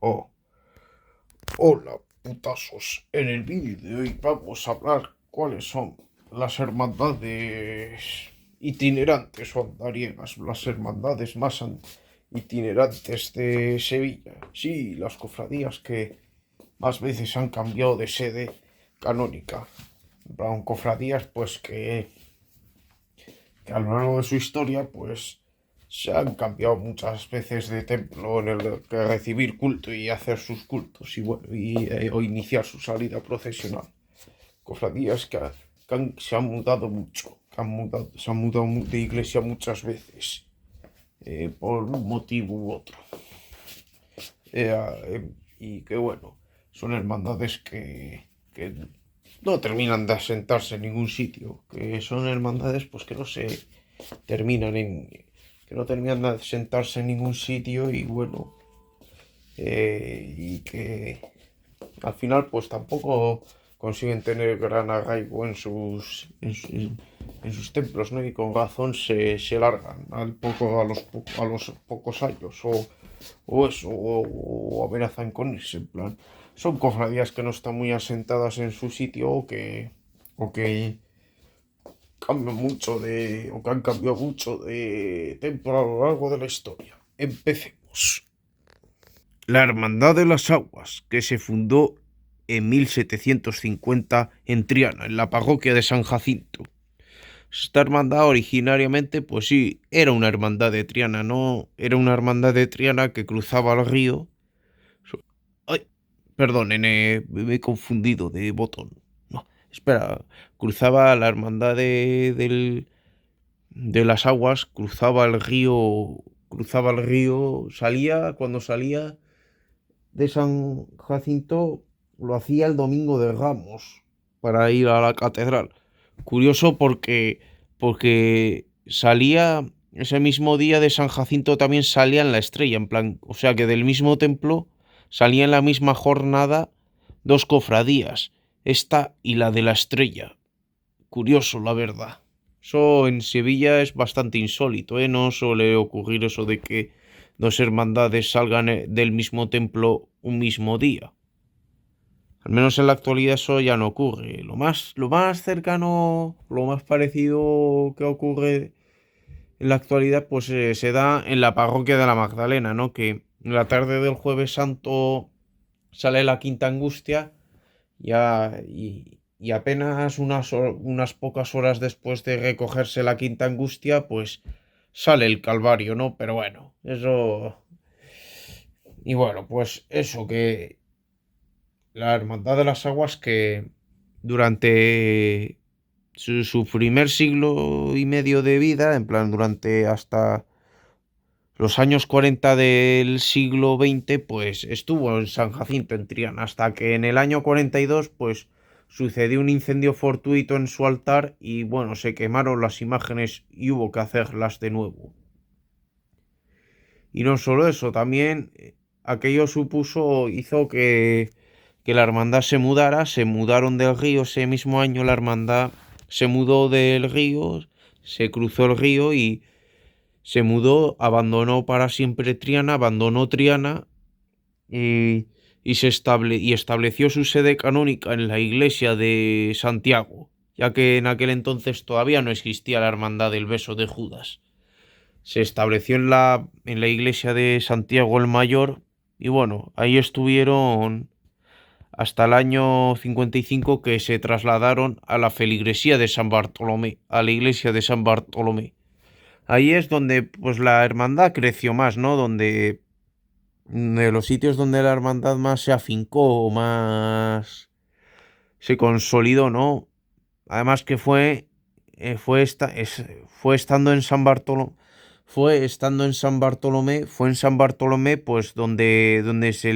Oh, hola, putazos. En el vídeo de hoy vamos a hablar cuáles son las hermandades itinerantes o andariegas, las hermandades más itinerantes de Sevilla. Sí, las cofradías que más veces han cambiado de sede canónica. En plan, cofradías pues que a lo largo de su historia pues se han cambiado muchas veces de templo en el que recibir culto y hacer sus cultos y bueno o iniciar su salida procesional. Cofradías se han mudado mucho, se han mudado de iglesia muchas veces por un motivo u otro. Y que bueno, son hermandades que no terminan de asentarse en ningún sitio, que son hermandades pues que no se terminan en que no terminan de asentarse en ningún sitio y bueno, y que al final pues tampoco consiguen tener gran arraigo en sus templos, ¿no? Y con razón se largan a los pocos años o amenazan con irse, en plan. Son cofradías que no están muy asentadas en su sitio o que cambian mucho o que han cambiado mucho de templo a lo largo de la historia. Empecemos. La Hermandad de las Aguas, que se fundó en 1750 en Triana, en la parroquia de San Jacinto. Esta hermandad originariamente, pues sí, era una hermandad de Triana, no era una hermandad de Triana que cruzaba el río. Ay, perdonen, me he confundido de botón. No, espera, cruzaba la hermandad de las aguas, cruzaba el río, cuando salía de San Jacinto, lo hacía el domingo de Ramos para ir a la catedral. Curioso porque salía ese mismo día de San Jacinto también salía en la Estrella, en plan, o sea que del mismo templo salía en la misma jornada dos cofradías, esta y la de la Estrella. Curioso, la verdad. Eso en Sevilla es bastante insólito, ¿eh? No suele ocurrir eso de que dos hermandades salgan del mismo templo un mismo día. Al menos en la actualidad eso ya no ocurre. Lo más cercano, lo más parecido que ocurre en la actualidad, pues se da en la parroquia de la Magdalena, ¿no? Que en la tarde del Jueves Santo sale la Quinta Angustia y apenas unas pocas horas después de recogerse la Quinta Angustia, pues sale el Calvario, ¿no? Pero bueno, eso... Y bueno, pues eso, que la Hermandad de las Aguas que durante su primer siglo y medio de vida, en plan durante hasta los años 40 del siglo XX, pues estuvo en San Jacinto, en Triana, hasta que en el año 42, pues sucedió un incendio fortuito en su altar y bueno, se quemaron las imágenes y hubo que hacerlas de nuevo. Y no solo eso, también aquello hizo que la hermandad se mudaron del río ese mismo año, la hermandad se mudó del río, se cruzó el río y se mudó, abandonó para siempre Triana, abandonó Triana y, y estableció su sede canónica en la iglesia de Santiago, ya que en aquel entonces todavía no existía la hermandad del beso de Judas. Se estableció en la iglesia de Santiago el Mayor y bueno, ahí estuvieron hasta el año 55 que se trasladaron a la feligresía de San Bartolomé, a la iglesia de San Bartolomé. Ahí es donde pues la hermandad creció más, ¿no? Donde de los sitios donde la hermandad más se afincó, más se consolidó, ¿no? Además que fue estando en San Bartolomé, fue en San Bartolomé, pues donde se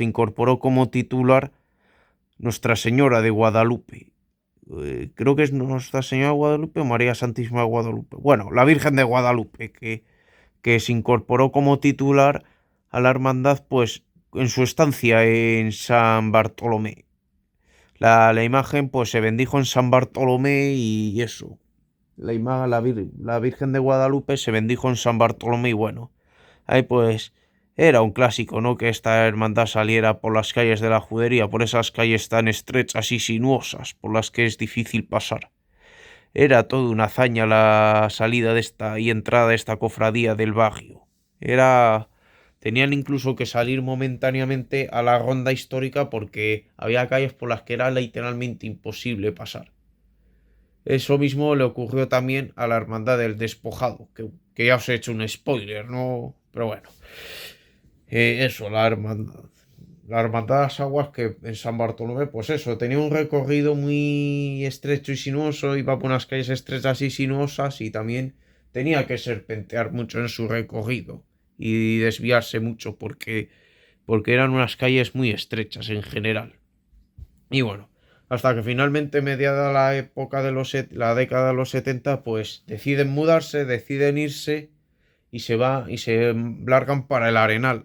incorporó como titular Nuestra Señora de Guadalupe. Creo que es Nuestra Señora de Guadalupe o María Santísima de Guadalupe. Bueno, la Virgen de Guadalupe, que se incorporó como titular a la hermandad, pues en su estancia en San Bartolomé. La imagen pues se bendijo en San Bartolomé y eso. La Virgen de Guadalupe se bendijo en San Bartolomé y bueno, ahí pues Era un clásico, ¿no? Que esta hermandad saliera por las calles de la Judería, por esas calles tan estrechas y sinuosas, por las que es difícil pasar. Era toda una hazaña la salida de esta y entrada de esta cofradía del barrio. Era... Tenían incluso que salir momentáneamente a la ronda histórica porque había calles por las que era literalmente imposible pasar. Eso mismo le ocurrió también a la Hermandad del Despojado, que ya os he hecho un spoiler, ¿no? Pero bueno, eso, la Hermandad de las Aguas, que en San Bartolomé, pues eso, tenía un recorrido muy estrecho y sinuoso, iba por unas calles estrechas y sinuosas y también tenía que serpentear mucho en su recorrido y desviarse mucho porque eran unas calles muy estrechas en general. Y bueno, hasta que finalmente, mediada la época de la década de los 70, pues deciden mudarse, deciden irse y se largan para el Arenal,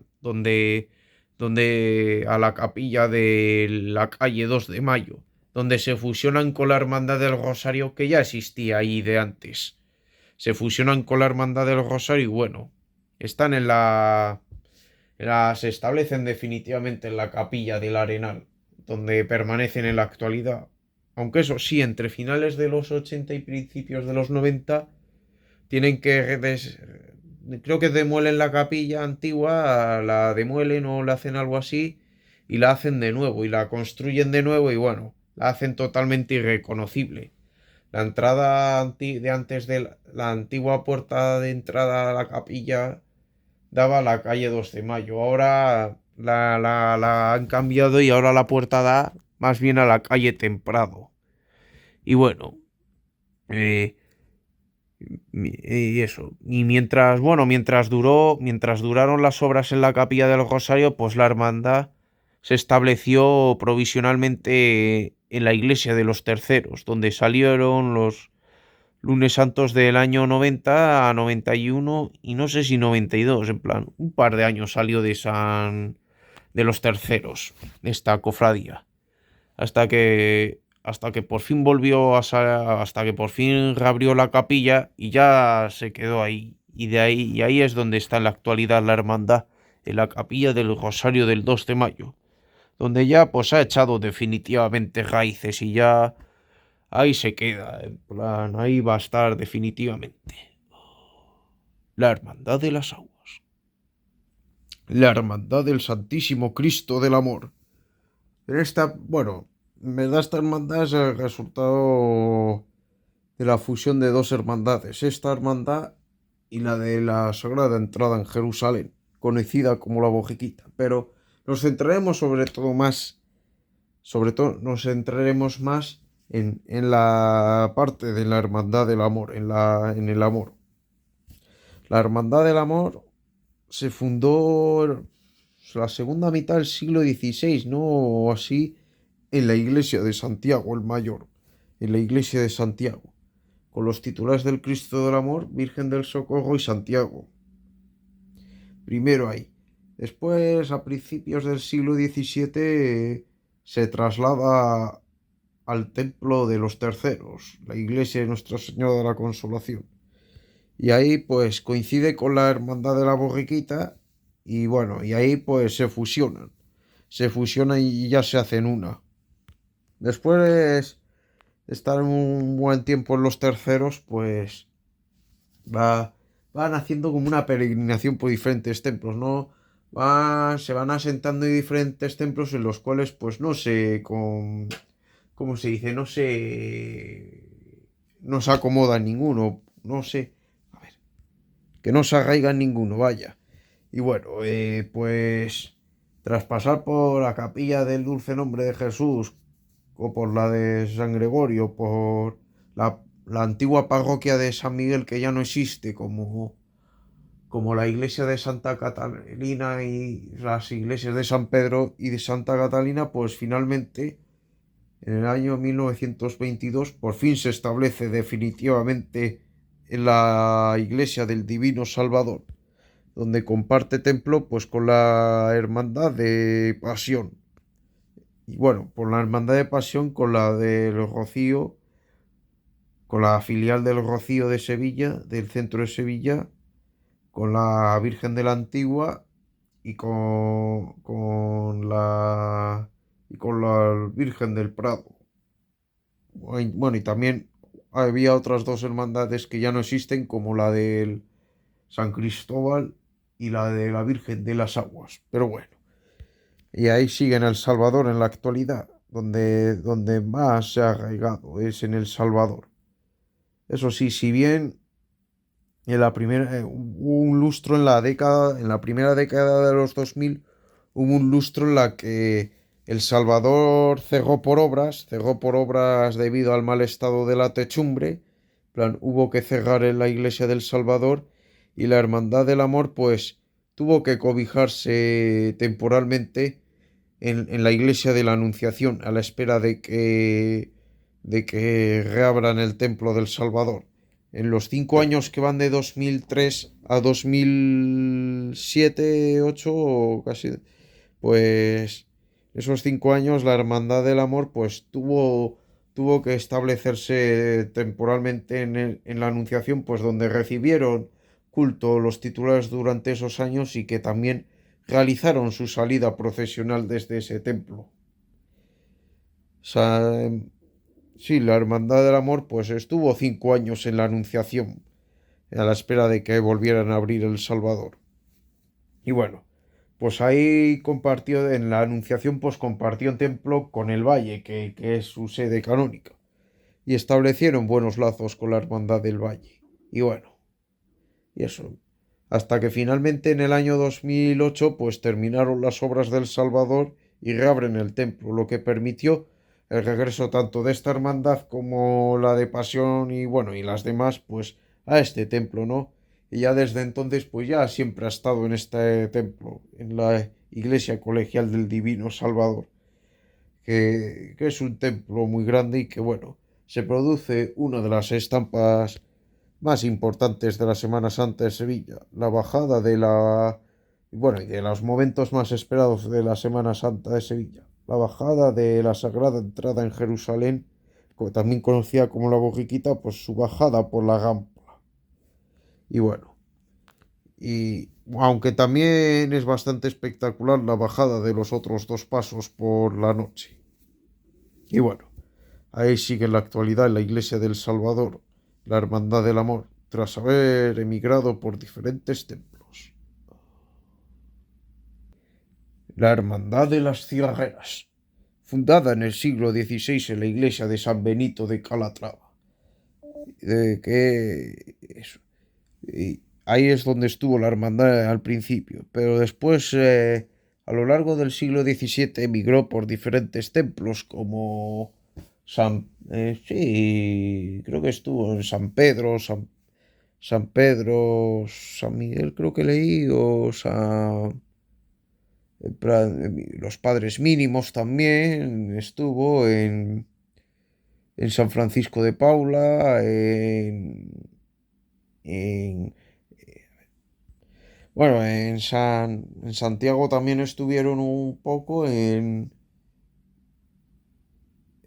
donde a la capilla de la calle 2 de Mayo, donde se fusionan con la Hermandad del Rosario que ya existía ahí de antes. Se fusionan con la Hermandad del Rosario y bueno, están se establecen definitivamente en la capilla del Arenal, donde permanecen en la actualidad. Aunque eso sí, entre finales de los 80 y principios de los 90 tienen que creo que demuelen la capilla antigua, la demuelen o la hacen algo así y la hacen de nuevo y la construyen de nuevo y bueno, la hacen totalmente irreconocible. La entrada de antes de la antigua puerta de entrada a la capilla daba a la calle 2 de Mayo. Ahora la han cambiado y ahora la puerta da más bien a la calle Temprado. Y bueno, eh, y eso. Y mientras, bueno, mientras duraron las obras en la capilla del Rosario, pues la hermandad se estableció provisionalmente en la iglesia de los Terceros, donde salieron los lunes santos del año 90 a 91 y no sé si 92, en plan, un par de años salió de los Terceros, esta cofradía hasta que por fin hasta que por fin reabrió la capilla y ya se quedó ahí. Y ahí es donde está en la actualidad la hermandad, en la capilla del Rosario del 2 de Mayo, donde ya pues ha echado definitivamente raíces y ya ahí se queda, en plan, ahí va a estar definitivamente. La hermandad de las aguas. La hermandad del Santísimo Cristo del Amor. En esta, bueno, en verdad esta hermandad es el resultado de la fusión de dos hermandades, esta hermandad y la de la Sagrada Entrada en Jerusalén, conocida como la Bojiquita. Pero nos centraremos sobre todo nos centraremos más en la parte de la Hermandad del Amor, en el amor. La Hermandad del Amor se fundó la segunda mitad del siglo XVI, ¿no? O así, en la iglesia de Santiago el Mayor, en la iglesia de Santiago, con los titulares del Cristo del Amor, Virgen del Socorro y Santiago. Primero ahí. Después, a principios del siglo XVII, se traslada al Templo de los Terceros, la iglesia de Nuestra Señora de la Consolación. Y ahí pues coincide con la Hermandad de la Borriquita y bueno, y ahí pues se fusionan. Se fusionan y ya se hacen una. Después de estar un buen tiempo en los terceros, pues van haciendo como una peregrinación por diferentes templos, ¿no? Se van asentando en diferentes templos en los cuales pues no sé, ¿cómo se dice? No se acomoda ninguno, no sé, que no se arraiga en ninguno, vaya. Y bueno, pues tras pasar por la capilla del Dulce Nombre de Jesús, o por la de San Gregorio, por la antigua parroquia de San Miguel que ya no existe, como la iglesia de Santa Catalina y las iglesias de San Pedro y de Santa Catalina, pues finalmente en el año 1922 por fin se establece definitivamente en la iglesia del Divino Salvador, donde comparte templo pues con la Hermandad de Pasión. Y bueno, por la Hermandad de Pasión con la del Rocío, con la filial del Rocío de Sevilla, del centro de Sevilla, con la Virgen de la Antigua y con la Virgen del Prado. Bueno, y también había otras dos hermandades que ya no existen, como la del San Cristóbal y la de la Virgen de las Aguas. Pero bueno, y ahí sigue en El Salvador en la actualidad, donde más se ha arraigado es en El Salvador. Eso sí, si bien hubo un lustro en la primera década de los 2000, hubo un lustro en la que El Salvador cerró por obras debido al mal estado de la techumbre. En plan, hubo que cerrar en la iglesia del Salvador y la Hermandad del Amor, pues, tuvo que cobijarse temporalmente en la iglesia de la Anunciación a la espera de que reabran el templo del Salvador. En los 5 años que van de 2003 a 2007, 8 o casi, pues esos 5 años la Hermandad del Amor pues tuvo que establecerse temporalmente en la Anunciación, pues donde recibieron culto los titulares durante esos años y que también realizaron su salida procesional desde ese templo. O sea, sí, la Hermandad del Amor pues estuvo 5 años en la Anunciación a la espera de que volvieran a abrir El Salvador. Y bueno, pues ahí compartió, en la Anunciación pues compartió un templo con el Valle, que es su sede canónica. Y establecieron buenos lazos con la Hermandad del Valle. Y bueno, y eso. Hasta que finalmente en el año 2008 pues terminaron las obras del Salvador y reabren el templo, lo que permitió el regreso tanto de esta hermandad como la de Pasión y bueno, y las demás pues a este templo, ¿no? Y ya desde entonces pues ya siempre ha estado en este templo, en la iglesia colegial del Divino Salvador, que es un templo muy grande y que bueno, se produce una de las estampas más importantes de la Semana Santa de Sevilla, la bajada de la... Bueno, y de los momentos más esperados de la Semana Santa de Sevilla, la bajada de la Sagrada Entrada en Jerusalén, también conocida como la Borriquita, pues su bajada por la Gampla. Y bueno, y aunque también es bastante espectacular la bajada de los otros dos pasos por la noche. Y bueno, ahí sigue en la actualidad la Iglesia del Salvador, la Hermandad del Amor, tras haber emigrado por diferentes templos. La Hermandad de las Cigarreras, fundada en el siglo XVI en la iglesia de San Benito de Calatrava. Eso, y ahí es donde estuvo la hermandad al principio, pero después, a lo largo del siglo XVII, emigró por diferentes templos como sí, creo que estuvo en San Pedro, San Miguel, creo que leí, o los Padres Mínimos también estuvo en San Francisco de Paula, en bueno, en Santiago también estuvieron un poco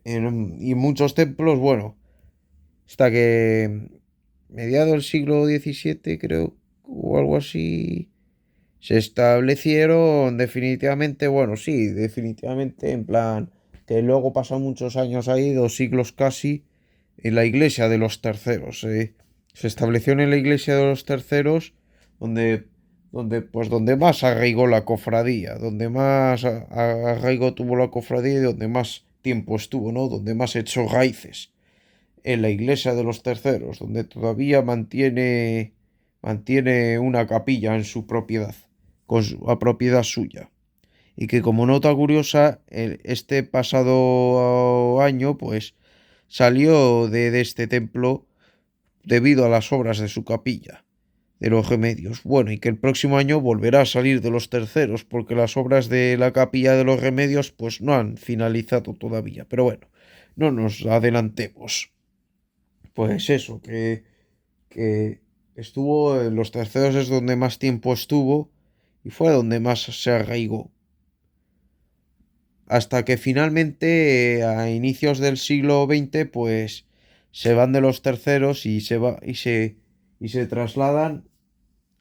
y muchos templos, bueno, hasta que mediados del siglo XVII, creo, o algo así, se establecieron definitivamente, bueno, sí, definitivamente, en plan, que luego pasan muchos años ahí, 2 siglos casi, en la iglesia de los terceros. Se estableció en la iglesia de los terceros, donde, donde más arraigó la cofradía, donde más arraigo tuvo la cofradía y donde más tiempo estuvo, ¿no? Donde más echó raíces, en la iglesia de los terceros, donde todavía mantiene una capilla en su propiedad, a propiedad suya. Y que como nota curiosa, este pasado año, pues salió de este templo debido a las obras de su capilla, de los Remedios. Bueno, y que el próximo año volverá a salir de los terceros, porque las obras de la capilla de los Remedios, pues no han finalizado todavía. Pero bueno, no nos adelantemos. Pues eso, que estuvo en los terceros es donde más tiempo estuvo y fue donde más se arraigó. Hasta que finalmente a inicios del siglo XX pues se van de los terceros y se trasladan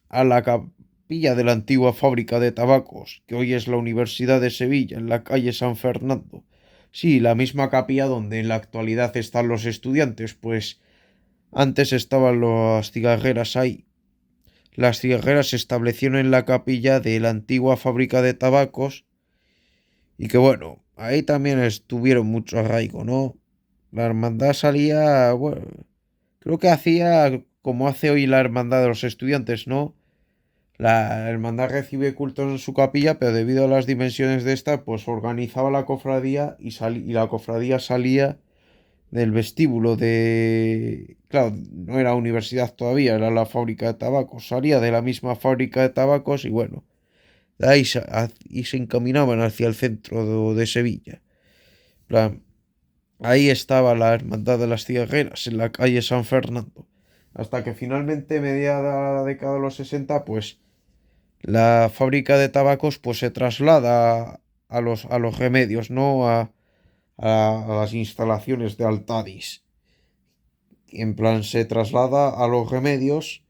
a capilla de la antigua fábrica de tabacos, que hoy es la Universidad de Sevilla, en la calle San Fernando. Sí, la misma capilla donde en la actualidad están los estudiantes, pues antes estaban las cigarreras ahí. Las cigarreras se establecieron en la capilla de la antigua fábrica de tabacos y que bueno, ahí también estuvieron mucho arraigo, ¿no? La hermandad salía, bueno, creo que hacía como hace hoy la hermandad de los estudiantes, ¿no? La hermandad recibe cultos en su capilla, pero debido a las dimensiones de esta, pues organizaba la cofradía y la cofradía salía del vestíbulo de... Claro, no era universidad todavía, era la fábrica de tabacos. Salía de la misma fábrica de tabacos y bueno, de ahí y se encaminaban hacia el centro de Sevilla. Plan, ahí estaba la Hermandad de las Cigarreras, en la calle San Fernando. Hasta que finalmente, mediada la década de los 60, pues la fábrica de tabacos pues se traslada a los remedios, ¿no? A las instalaciones de Altadis. En plan, se traslada a los remedios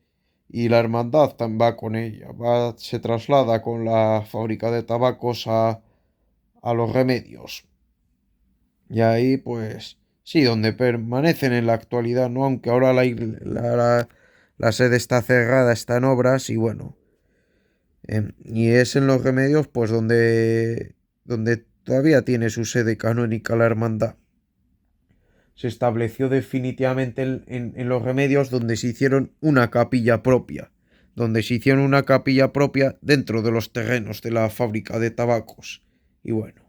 y la hermandad también va con ella. Se traslada con la fábrica de tabacos a los remedios. Y ahí, pues, sí, donde permanecen en la actualidad, ¿no? Aunque ahora la sede está cerrada, está en obras y bueno. Y es en los remedios, pues, donde todavía tiene su sede canónica la hermandad. Se estableció definitivamente en los remedios donde se hicieron una capilla propia, donde se hicieron una capilla propia dentro de los terrenos de la fábrica de tabacos. Y bueno,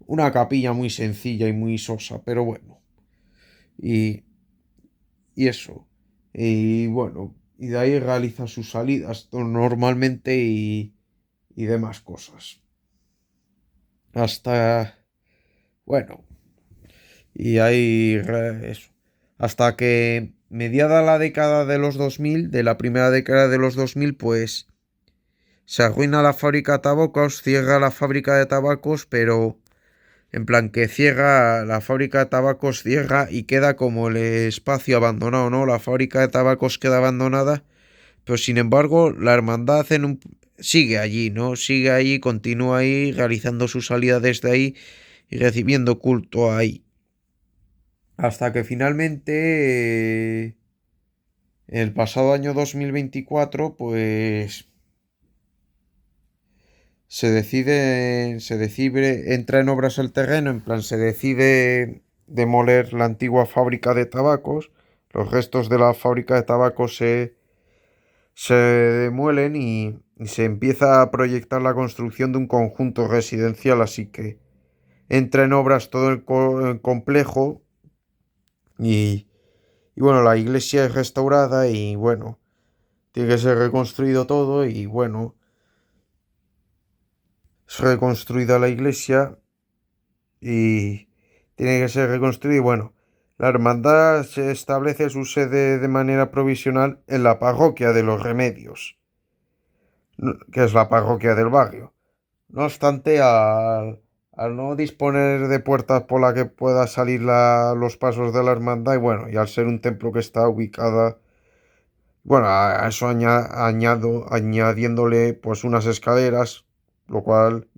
una capilla muy sencilla y muy sosa, pero bueno. Y, y eso. Y bueno, y de ahí realiza sus salidas normalmente y demás cosas. Hasta, bueno, y ahí eso. Hasta que mediada la década de los 2000, de la primera década de los 2000, pues se arruina la fábrica de tabacos, cierra la fábrica de tabacos, pero en plan que cierra la fábrica de tabacos, cierra y queda como el espacio abandonado, ¿no? La fábrica de tabacos queda abandonada, pero sin embargo la hermandad sigue allí, ¿no? Sigue allí, continúa ahí, realizando su salida desde ahí y recibiendo culto ahí. Hasta que finalmente, el pasado año 2024, pues entra en obras el terreno, en plan se decide demoler la antigua fábrica de tabacos, los restos de la fábrica de tabacos se demuelen y se empieza a proyectar la construcción de un conjunto residencial, así que entra en obras todo el complejo y, y bueno, la iglesia es restaurada y bueno, tiene que ser reconstruido todo y bueno, es reconstruida la iglesia y tiene que ser reconstruida y bueno, la hermandad se establece su sede de manera provisional en la parroquia de los Remedios, que es la parroquia del barrio. No obstante, al no disponer de puertas por las que pueda salir los pasos de la hermandad y bueno, y al ser un templo que está ubicada. Bueno, a eso añadiéndole pues unas escaleras, lo cual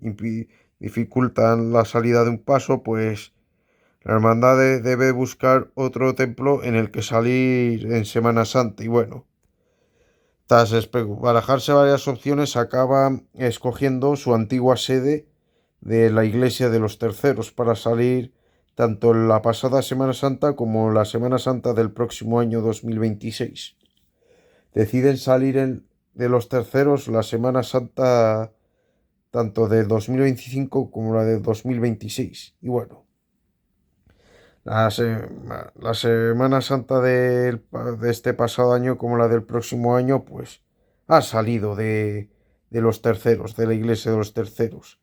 dificultan la salida de un paso, pues la hermandad debe buscar otro templo en el que salir en Semana Santa. Y bueno, tras barajarse varias opciones, acaba escogiendo su antigua sede de la iglesia de los Terceros para salir tanto en la pasada Semana Santa como la Semana Santa del próximo año 2026. Deciden salir de los Terceros la Semana Santa tanto de 2025 como la de 2026. Y bueno, la Semana Santa de este pasado año como la del próximo año, pues ha salido de los Terceros, de la Iglesia de los Terceros.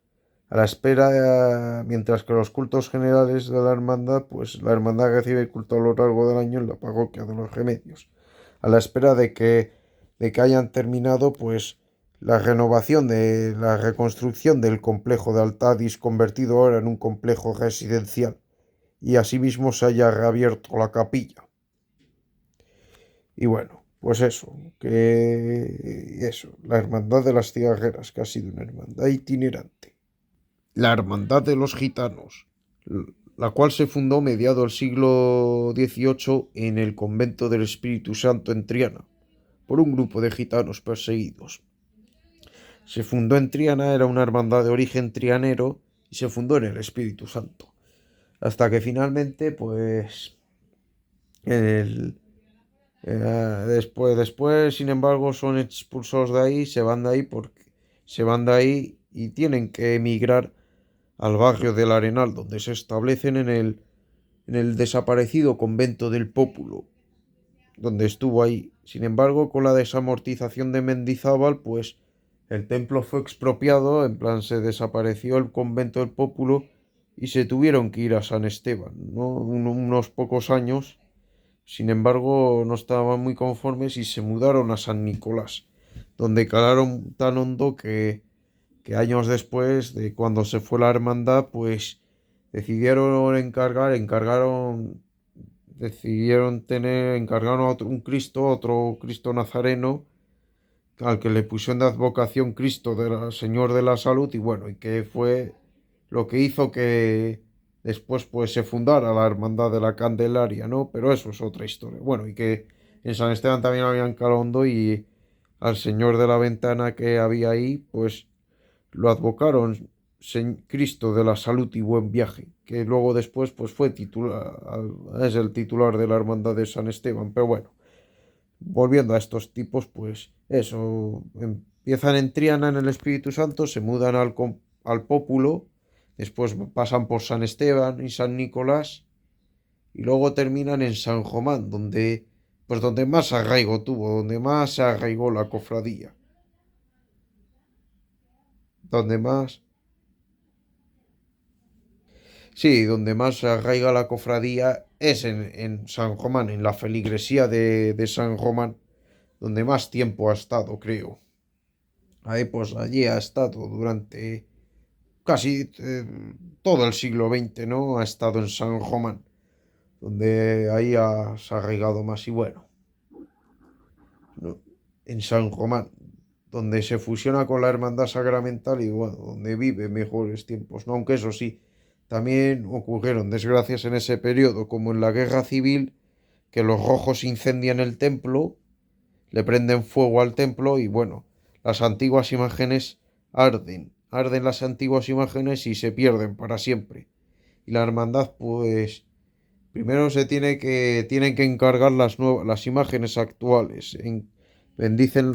A la espera, mientras que los cultos generales de la hermandad, pues la hermandad recibe culto a lo largo del año en la parroquia de los Remedios. A la espera de que hayan terminado, pues la renovación de la reconstrucción del complejo de Altadis, convertido ahora en un complejo residencial, y asimismo se haya reabierto la capilla. Y bueno, Pues la hermandad de las cigarreras, que ha sido una hermandad itinerante. La hermandad de los gitanos, la cual se fundó mediado el siglo XVIII en el convento del Espíritu Santo en Triana, por un grupo de gitanos perseguidos. Se fundó en Triana, era una hermandad de origen trianero y se fundó en el Espíritu Santo. Hasta que finalmente, pues, el, después, sin embargo, son expulsados de ahí, se van de ahí y tienen que emigrar al barrio del Arenal, donde se establecen en el desaparecido convento del Pópulo, donde estuvo ahí. Sin embargo, con la desamortización de Mendizábal, pues el templo fue expropiado, en plan se desapareció el convento del Pópulo y se tuvieron que ir a San Esteban, ¿no? Unos pocos años. Sin embargo, no estaban muy conformes y se mudaron a San Nicolás, donde calaron tan hondo que años después de cuando se fue la hermandad, pues encargaron a otro Cristo Nazareno, al que le pusieron de advocación Señor de la Salud, y bueno, y que fue lo que hizo que después pues se fundara la Hermandad de la Candelaria, ¿no? Pero eso es otra historia. Bueno, y que en San Esteban también habían calondo y al Señor de la Ventana que había ahí, pues lo advocaron Cristo de la Salud y Buen Viaje, que luego después pues es el titular de la Hermandad de San Esteban. Pero bueno, volviendo a estos tipos, pues eso, empiezan en Triana en el Espíritu Santo, se mudan al Pópulo, después pasan por San Esteban y San Nicolás y luego terminan en San Román, donde más arraigo tuvo, donde más se arraigó la cofradía, donde más Sí, donde más se arraiga la cofradía es en San Román, en la feligresía de San Román, donde más tiempo ha estado, creo. Ahí, pues allí ha estado durante casi todo el siglo XX, ¿no? Ha estado en San Román, donde se ha arraigado más. Y bueno, ¿no? En San Román, donde se fusiona con la Hermandad Sacramental y bueno, donde vive mejores tiempos, ¿no? Aunque eso sí, también ocurrieron desgracias en ese periodo, como en la Guerra Civil, que los rojos incendian el templo, le prenden fuego al templo y bueno, las antiguas imágenes arden las antiguas imágenes y se pierden para siempre. Y la hermandad, pues, primero tienen que encargar las imágenes actuales. Encargan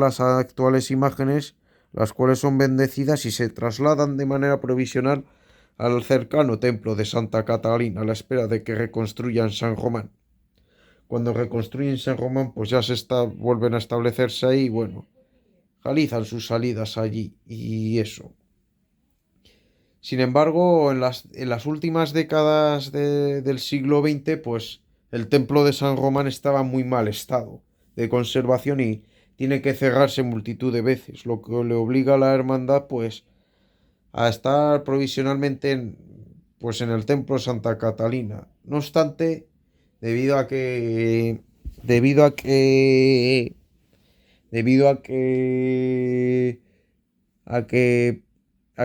las actuales imágenes, las cuales son bendecidas y se trasladan de manera provisional al cercano templo de Santa Catalina a la espera de que reconstruyan San Román. Cuando reconstruyen San Román, pues vuelven a establecerse ahí y bueno, realizan sus salidas allí y eso. Sin embargo, en las últimas décadas del siglo XX, pues el templo de San Román estaba en muy mal estado de conservación y tiene que cerrarse multitud de veces, lo que le obliga a la hermandad, pues, a estar provisionalmente en el templo de Santa Catalina. No obstante, debido a que, debido a que, debido a que a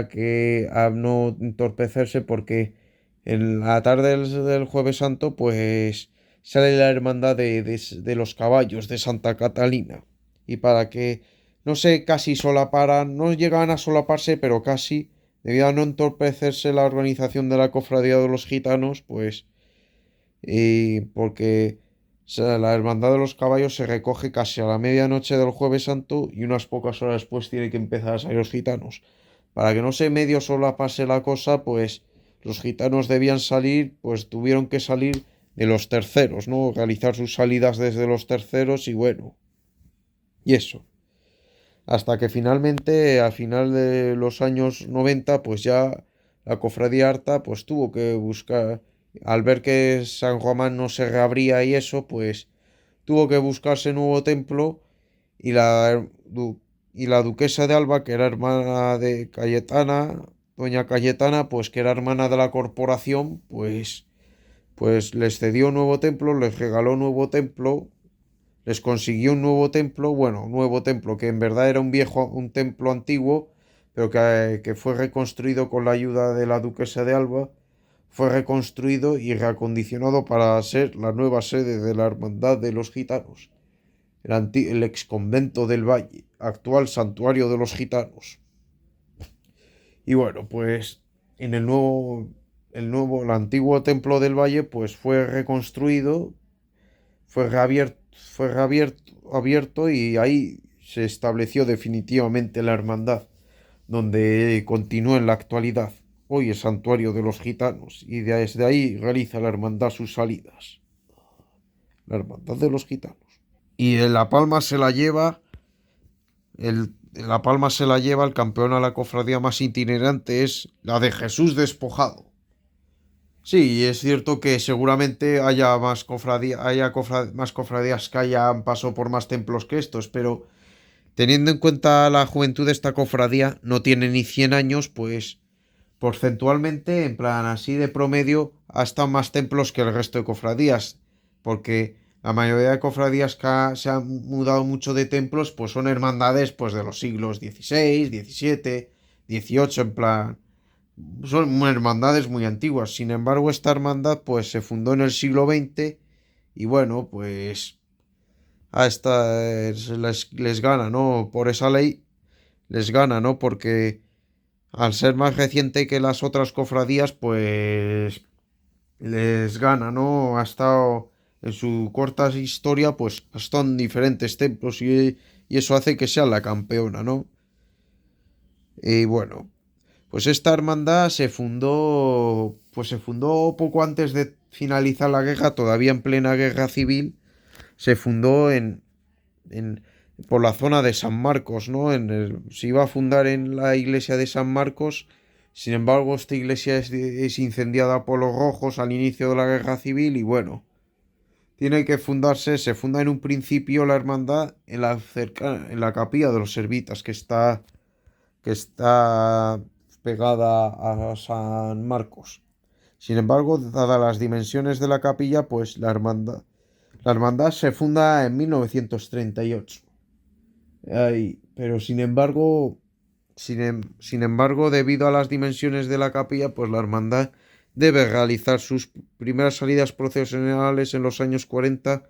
que a no entorpecerse porque en la tarde del Jueves Santo pues sale la hermandad de los caballos de Santa Catalina y para que no sé, casi solaparan, no llegan a solaparse pero casi, debido a no entorpecerse la organización de la cofradía de los gitanos, pues porque la hermandad de los caballos se recoge casi a la medianoche del Jueves Santo y unas pocas horas después tiene que empezar a salir los gitanos. Para que no se medio solapase la cosa, pues los gitanos debían salir, pues tuvieron que salir de los terceros, ¿no? Realizar sus salidas desde los terceros y bueno, y eso. Hasta que finalmente, al final de los años 90 pues ya la cofradía harta, pues tuvo que buscar, al ver que San Román no se reabría y eso, pues tuvo que buscarse nuevo templo y la duquesa de Alba, que era hermana de Cayetana, doña Cayetana, pues que era hermana de la corporación, pues pues les cedió un nuevo templo, les regaló un nuevo templo, les consiguió un nuevo templo, bueno, un nuevo templo que en verdad era un templo antiguo, pero que fue reconstruido con la ayuda de la duquesa de Alba, fue reconstruido y reacondicionado para ser la nueva sede de la Hermandad de los Gitanos, el ex convento del Valle, actual santuario de los gitanos. Y bueno, pues en el antiguo templo del Valle, pues fue reconstruido, abierto y ahí se estableció definitivamente la hermandad, donde continúa en la actualidad. Hoy es santuario de los gitanos y desde ahí realiza la hermandad sus salidas. La hermandad de los gitanos. Y en La Palma se la lleva La Palma se la lleva el campeón a la cofradía más itinerante, es la de Jesús Despojado. Sí, es cierto que seguramente haya más cofradías que hayan pasado por más templos que estos, pero teniendo en cuenta la juventud de esta cofradía, no tiene ni 100 años, pues porcentualmente, en plan así de promedio, ha estado más templos que el resto de cofradías, porque la mayoría de cofradías se han mudado mucho de templos, pues son hermandades pues de los siglos XVI, XVII, XVIII, en plan, son hermandades muy antiguas. Sin embargo, esta hermandad pues se fundó en el siglo XX y bueno, pues a esta les gana, ¿no? Por esa ley les gana, ¿no? Porque al ser más reciente que las otras cofradías, pues les gana, ¿no? Ha estado en su corta historia, pues ha estado en diferentes templos y eso hace que sea la campeona, ¿no? Y bueno, pues esta hermandad se fundó poco antes de finalizar la guerra, todavía en plena guerra civil, se fundó en por la zona de San Marcos, ¿no? Se iba a fundar en la iglesia de San Marcos. Sin embargo, esta iglesia es incendiada por los rojos al inicio de la guerra civil y bueno, se funda en un principio la hermandad en la capilla de los Servitas, que está pegada a San Marcos. Sin embargo, dadas las dimensiones de la capilla, pues la hermandad se funda en 1938. Pero sin embargo, debido a las dimensiones de la capilla, pues la hermandad debe realizar sus primeras salidas procesionales en los años 40,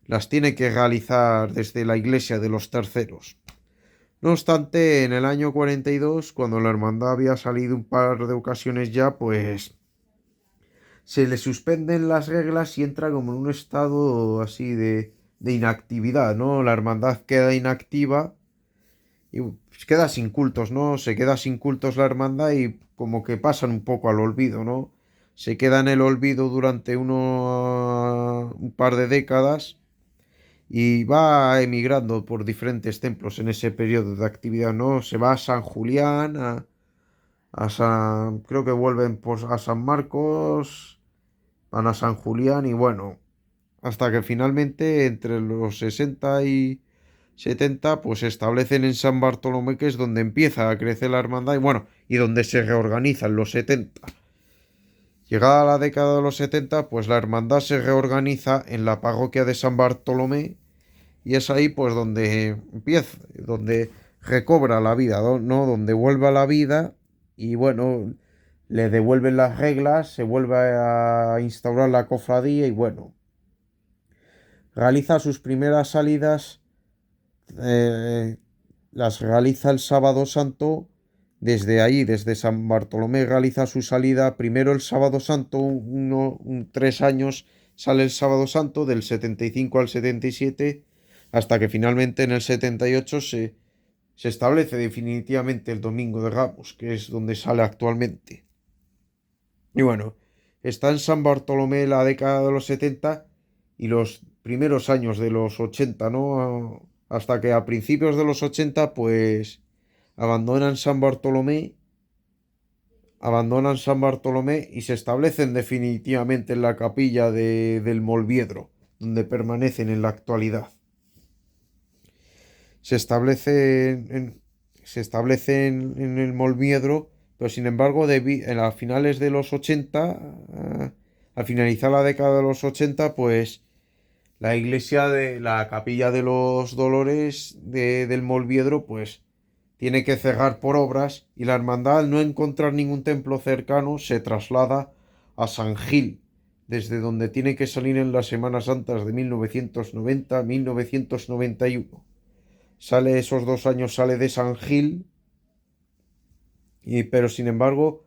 las tiene que realizar desde la iglesia de los terceros. No obstante, en el año 42, cuando la hermandad había salido un par de ocasiones ya, pues se le suspenden las reglas y entra como en un estado así de inactividad, ¿no? La hermandad queda inactiva y pues, queda sin cultos, ¿no? Se queda sin cultos la hermandad y como que pasan un poco al olvido, ¿no? Se queda en el olvido durante un par de décadas y va emigrando por diferentes templos en ese periodo de actividad, ¿no? Se va a San Julián, creo que vuelven a San Marcos, van a San Julián y bueno, hasta que finalmente entre los 60 y 70 pues se establecen en San Bartolomé, que es donde empieza a crecer la hermandad y bueno, y donde se reorganiza en los 70. Llegada la década de los 70, pues la hermandad se reorganiza en la parroquia de San Bartolomé y es ahí pues donde empieza, donde recobra la vida, ¿no? Donde vuelve a la vida y bueno, le devuelven las reglas, se vuelve a instaurar la cofradía y bueno, realiza sus primeras salidas, eh, las realiza el sábado santo, desde ahí, desde San Bartolomé realiza su salida, primero el sábado santo, 3 años sale el sábado santo, del 75 al 77, hasta que finalmente en el 78 se establece definitivamente el Domingo de Ramos, que es donde sale actualmente. Y bueno, está en San Bartolomé la década de los 70 y los primeros años de los 80, ¿no? Hasta que a principios de los 80, pues abandonan San Bartolomé, abandonan San Bartolomé y se establecen definitivamente en la capilla del Molviedro, donde permanecen en la actualidad. Se establece en el Molviedro, pero sin embargo, a finales de los 80, al finalizar la década de los 80, pues la iglesia de la Capilla de los Dolores del Molviedro, pues tiene que cerrar por obras y la hermandad, al no encontrar ningún templo cercano, se traslada a San Gil, desde donde tiene que salir en las Semanas Santas de 1990-1991. Sale esos 2 años, sale de San Gil, pero sin embargo,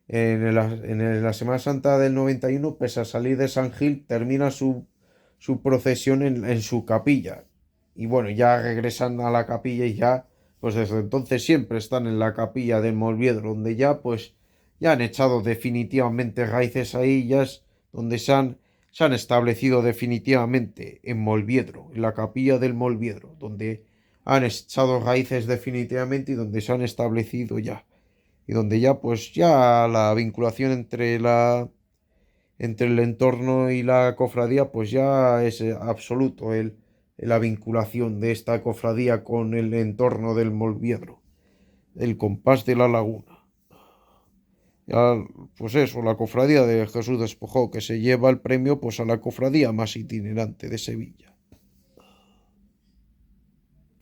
la Semana Santa del 91, pese a salir de San Gil, termina su procesión en su capilla. Y bueno, ya regresan a la capilla y ya, pues desde entonces siempre están en la capilla del Molviedro, donde ya pues ya han echado definitivamente raíces ahí, ya es donde se han establecido definitivamente en Molviedro, en la capilla del Molviedro, donde han echado raíces definitivamente y donde se han establecido ya. Y donde ya pues ya la vinculación entre el entorno y la cofradía pues ya es absoluto la vinculación de esta cofradía con el entorno del Molviedro, el compás de la laguna. Ya, pues eso, la cofradía de Jesús Despojó, que se lleva el premio pues a la cofradía más itinerante de Sevilla.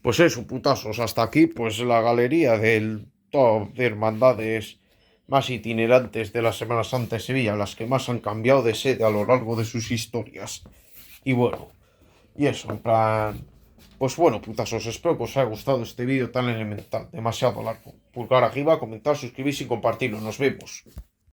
Pues eso, putazos, hasta aquí pues la galería del top de hermandades más itinerantes de la Semana Santa de Sevilla, las que más han cambiado de sede a lo largo de sus historias. Y bueno, y eso, en plan... Pues bueno, putazos, espero que os haya gustado este vídeo tan elemental, demasiado largo. Pulgar arriba, comentar, suscribirse y compartirlo. Nos vemos.